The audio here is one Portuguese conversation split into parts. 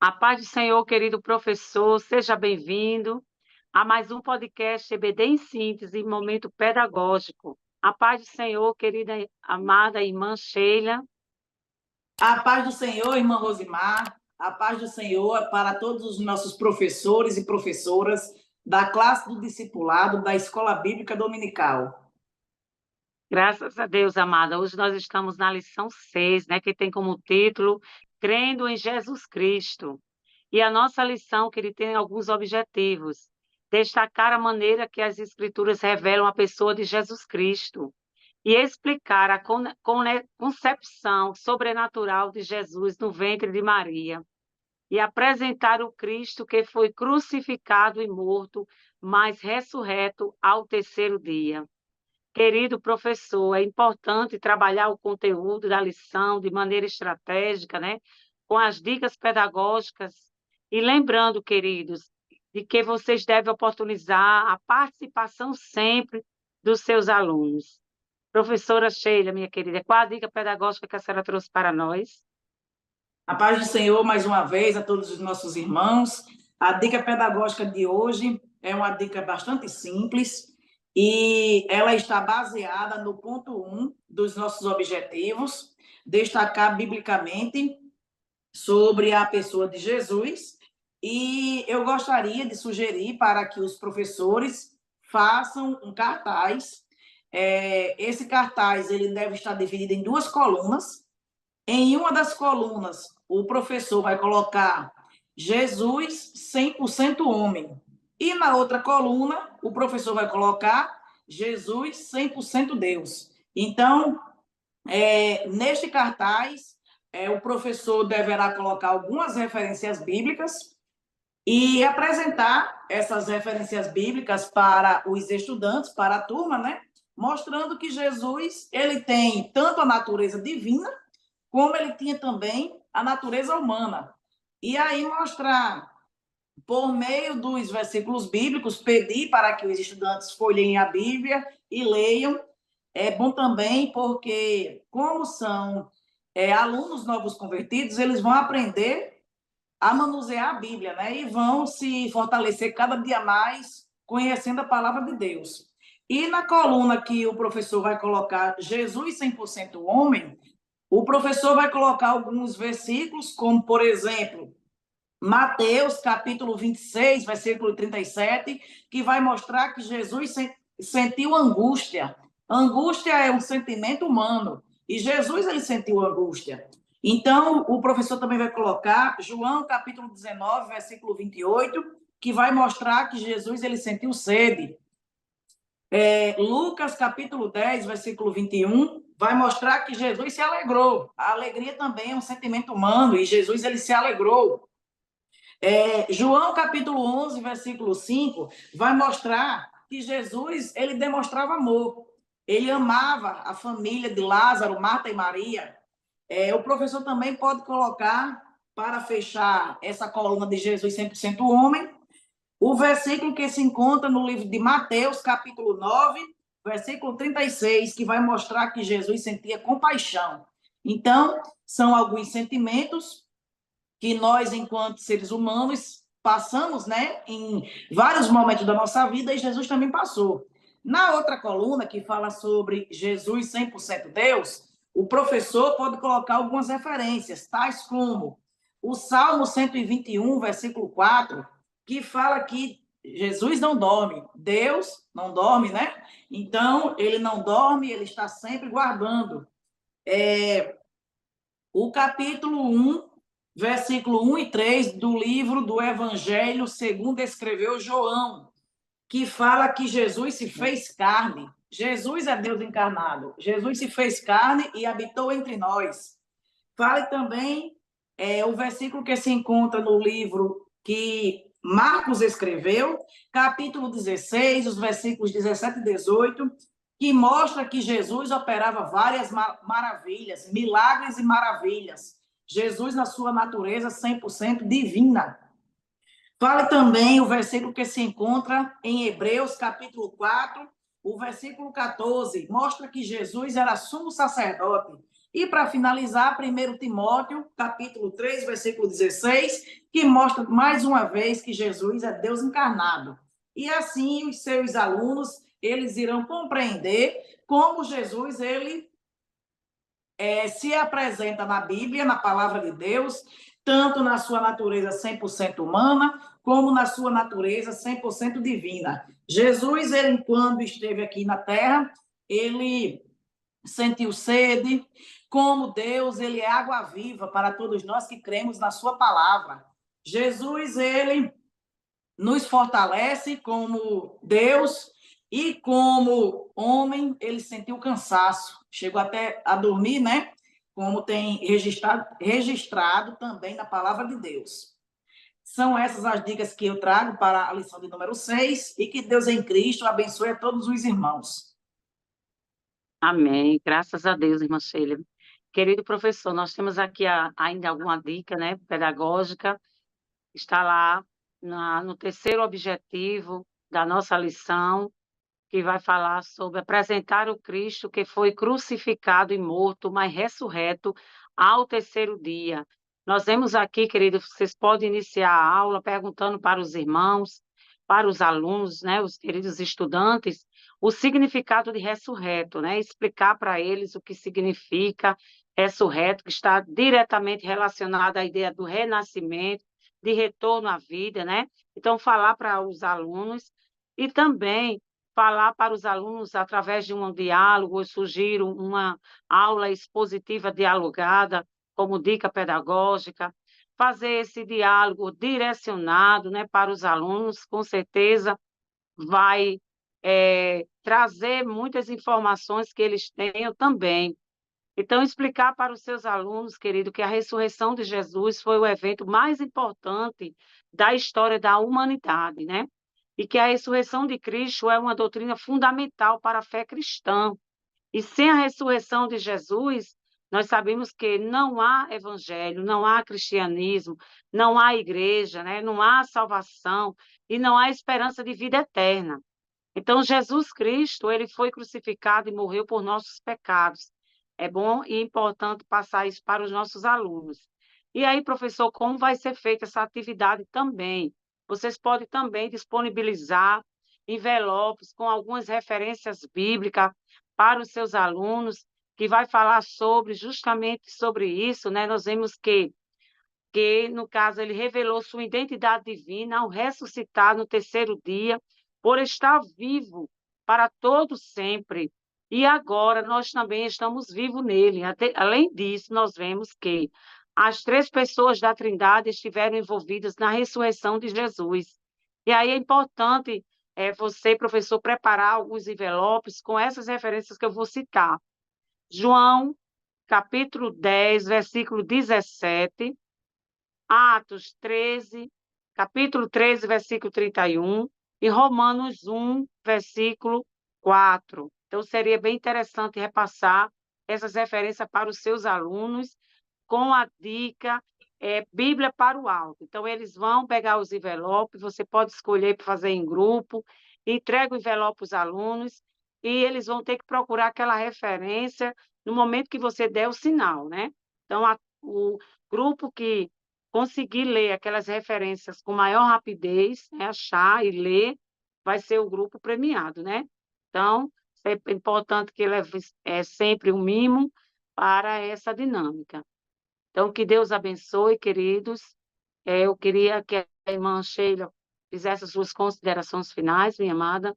A paz do Senhor, querido professor, seja bem-vindo a mais um podcast EBD em Síntese, momento pedagógico. A paz do Senhor, querida amada irmã Sheila. A paz do Senhor, irmã Rosimar, a paz do Senhor para todos os nossos professores e professoras da classe do discipulado da Escola Bíblica Dominical. Graças a Deus, amada. Hoje nós estamos na lição 6, né, que tem como título Crendo em Jesus Cristo. E a nossa lição, que ele tem alguns objetivos. Destacar a maneira que as Escrituras revelam a pessoa de Jesus Cristo e explicar a concepção sobrenatural de Jesus no ventre de Maria e apresentar o Cristo que foi crucificado e morto, mas ressurreto ao terceiro dia. Querido professor, é importante trabalhar o conteúdo da lição de maneira estratégica, né? Com as dicas pedagógicas. E lembrando, queridos, de que vocês devem oportunizar a participação sempre dos seus alunos. Professora Sheila, minha querida, qual a dica pedagógica que a senhora trouxe para nós? A paz do Senhor, mais uma vez, a todos os nossos irmãos. A dica pedagógica de hoje é uma dica bastante simples e ela está baseada no ponto 1 dos nossos objetivos, destacar biblicamente sobre a pessoa de Jesus. E eu gostaria de sugerir para que os professores façam um cartaz. Esse cartaz ele deve estar dividido em duas colunas. Em uma das colunas, o professor vai colocar Jesus 100% homem. E na outra coluna, o professor vai colocar Jesus 100% Deus. Então, neste cartaz, o professor deverá colocar algumas referências bíblicas e apresentar essas referências bíblicas para os estudantes, para a turma, né? Mostrando que Jesus ele tem tanto a natureza divina, como ele tinha também a natureza humana. E aí mostrar, por meio dos versículos bíblicos, pedir para que os estudantes folheiem a Bíblia e leiam. É bom também porque, como são alunos novos convertidos, eles vão aprender a manusear a Bíblia, né? E vão se fortalecer cada dia mais conhecendo a palavra de Deus. E na coluna que o professor vai colocar Jesus 100% homem, o professor vai colocar alguns versículos, como, por exemplo, Mateus, capítulo 26, versículo 37, que vai mostrar que Jesus sentiu angústia. Angústia é um sentimento humano. E Jesus, ele sentiu angústia. Então, o professor também vai colocar João, capítulo 19, versículo 28, que vai mostrar que Jesus, ele sentiu sede. Lucas, capítulo 10, versículo 21, vai mostrar que Jesus se alegrou. A alegria também é um sentimento humano, e Jesus, ele se alegrou. João, capítulo 11, versículo 5, vai mostrar que Jesus, ele demonstrava amor. Ele amava a família de Lázaro, Marta e Maria. O professor também pode colocar, para fechar essa coluna de Jesus 100% homem, o versículo que se encontra no livro de Mateus, capítulo 9, versículo 36, que vai mostrar que Jesus sentia compaixão. Então, são alguns sentimentos que nós, enquanto seres humanos, passamos, né, em vários momentos da nossa vida, e Jesus também passou. Na outra coluna, que fala sobre Jesus 100% Deus, o professor pode colocar algumas referências, tais como o Salmo 121, versículo 4, que fala que Jesus não dorme, Deus não dorme, né? Então, ele não dorme, ele está sempre guardando. O capítulo 1, versículo 1 e 3 do livro do Evangelho segundo escreveu João, que fala que Jesus se fez carne. Jesus é Deus encarnado. Jesus se fez carne e habitou entre nós. Fale também o versículo que se encontra no livro que Marcos escreveu, capítulo 16, os versículos 17 e 18, que mostra que Jesus operava várias maravilhas, milagres e maravilhas. Jesus, na sua natureza 100% divina. Fale também o versículo que se encontra em Hebreus, capítulo 4, o versículo 14, mostra que Jesus era sumo sacerdote. E, para finalizar, 1 Timóteo, capítulo 3, versículo 16, que mostra mais uma vez que Jesus é Deus encarnado. E assim os seus alunos, eles irão compreender como Jesus, ele se apresenta na Bíblia, na palavra de Deus, tanto na sua natureza 100% humana, como na sua natureza 100% divina. Jesus, ele, quando esteve aqui na Terra, ele sentiu sede. Como Deus, ele é água viva para todos nós que cremos na sua palavra. Jesus, ele nos fortalece como Deus, e como homem, ele sentiu cansaço, chegou até a dormir, né? Como tem registrado também na palavra de Deus. São essas as dicas que eu trago para a lição de número 6, e que Deus em Cristo abençoe a todos os irmãos. Amém. Graças a Deus, irmã Sheila. Querido professor, nós temos aqui ainda alguma dica, né, pedagógica. Está lá no terceiro objetivo da nossa lição, que vai falar sobre apresentar o Cristo que foi crucificado e morto, mas ressurreto ao terceiro dia. Nós vemos aqui, querido, vocês podem iniciar a aula perguntando para os irmãos, para os alunos, né, os queridos estudantes, o significado de ressurreto, né, explicar para eles o que significa ressurreto, que está diretamente relacionado à ideia do renascimento, de retorno à vida, né? Então, falar para os alunos e também falar para os alunos através de um diálogo. Eu sugiro uma aula expositiva dialogada, como dica pedagógica, fazer esse diálogo direcionado, né, para os alunos, com certeza vai trazer muitas informações que eles tenham também. Então, explicar para os seus alunos, querido, que a ressurreição de Jesus foi o evento mais importante da história da humanidade, né? E que a ressurreição de Cristo é uma doutrina fundamental para a fé cristã. E sem a ressurreição de Jesus, nós sabemos que não há evangelho, não há cristianismo, não há igreja, né? Não há salvação e não há esperança de vida eterna. Então, Jesus Cristo, ele foi crucificado e morreu por nossos pecados. É bom e importante passar isso para os nossos alunos. E aí, professor, como vai ser feita essa atividade também? Vocês podem também disponibilizar envelopes com algumas referências bíblicas para os seus alunos, que vai falar justamente sobre isso, né? Nós vemos que, no caso, ele revelou sua identidade divina ao ressuscitar no terceiro dia, por estar vivo para todo sempre. E agora nós também estamos vivos nele. Além disso, nós vemos que as três pessoas da Trindade estiveram envolvidas na ressurreição de Jesus. E aí é importante você, professor, preparar alguns envelopes com essas referências que eu vou citar. João, capítulo 10, versículo 17, Atos 13, capítulo 13, versículo 31, e Romanos 1, versículo 4. Então, seria bem interessante repassar essas referências para os seus alunos com a dica Bíblia para o alto. Então, eles vão pegar os envelopes, você pode escolher para fazer em grupo, entrega o envelope aos alunos e eles vão ter que procurar aquela referência no momento que você der o sinal, né? Então, o grupo que conseguir ler aquelas referências com maior rapidez, né, achar e ler, vai ser o grupo premiado, né? Então, é importante que leve sempre um mimo para essa dinâmica. Então, que Deus abençoe, queridos. Eu queria que a irmã Sheila fizesse as suas considerações finais, minha amada.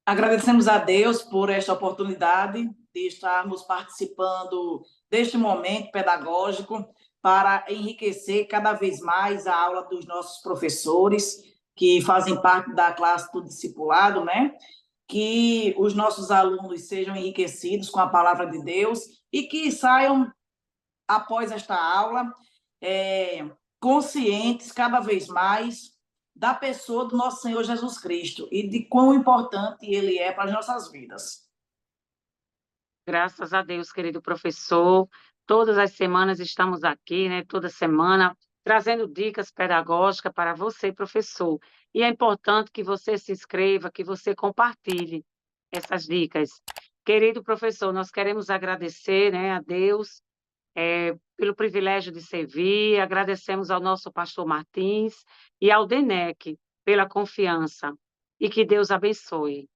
Agradecemos a Deus por esta oportunidade de estarmos participando deste momento pedagógico para enriquecer cada vez mais a aula dos nossos professores, que fazem parte da classe do discipulado, né? Que os nossos alunos sejam enriquecidos com a palavra de Deus e que saiam, após esta aula, conscientes cada vez mais da pessoa do nosso Senhor Jesus Cristo e de quão importante ele é para as nossas vidas. Graças a Deus, querido professor. Todas as semanas estamos aqui, né? Toda semana, trazendo dicas pedagógicas para você, professor. E é importante que você se inscreva, que você compartilhe essas dicas. Querido professor, nós queremos agradecer, né, a Deus, pelo privilégio de servir, agradecemos ao nosso pastor Martins e ao DENEC pela confiança, e que Deus abençoe.